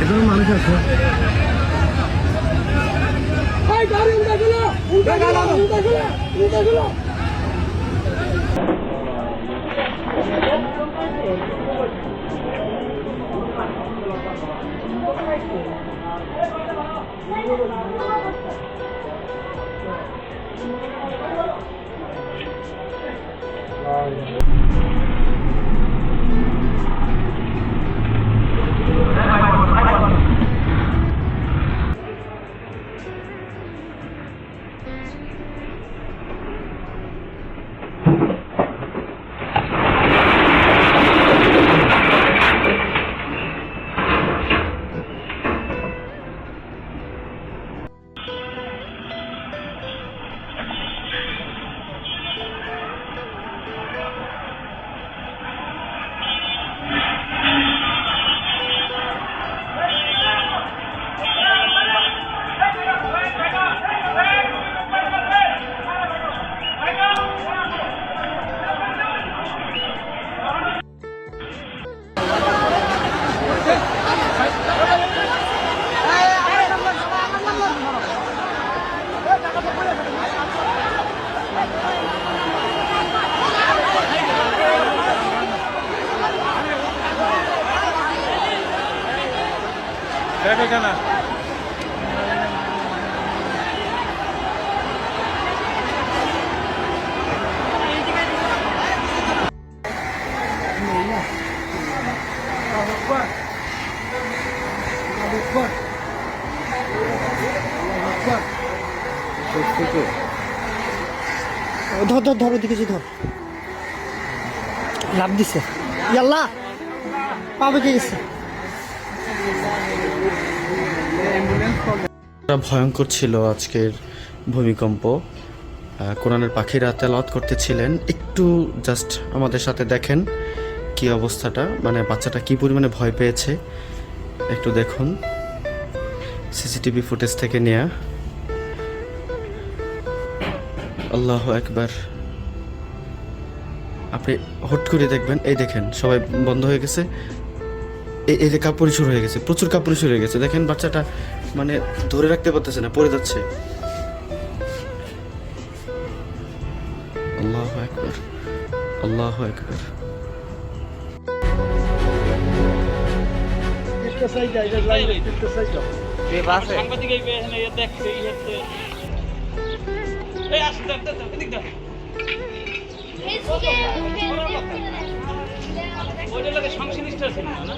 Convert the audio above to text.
এখানে মানুষ আছে। Sana. ধর ধর ধর ওদিকে ধর লাভ দিছে ইয়াল্লা পাবে কে গেছে ভয়ঙ্কর ছিল আজকের ভূমিকম্প। কোরআনের পাখিরা তেলাওয়াত করতেছিলেন, একটু জাস্ট আমাদের সাথে দেখেন কি অবস্থাটা, মানে বাচ্চাটা কি পরিমাণে ভয় পেয়েছে একটু দেখুন। সিসিটিভি ফুটেজ থেকে নেয়া। আল্লাহু আকবার। আপনি হট করে দেখবেন, এই দেখেন সবাই বন্ধ হয়ে গেছে, এই যে কাপড় শুরু হয়ে গেছে, প্রচুর কাপড় শুরু হয়ে গেছে। দেখেন বাচ্চাটা মানে ধরে রাখতে পারতেছে না, পড়ে যাচ্ছে। আল্লাহু আকবার, আল্লাহু আকবার। সাংবাদিক দেখছে ওইটা লাগে সংশ্লিষ্ট ছিল না।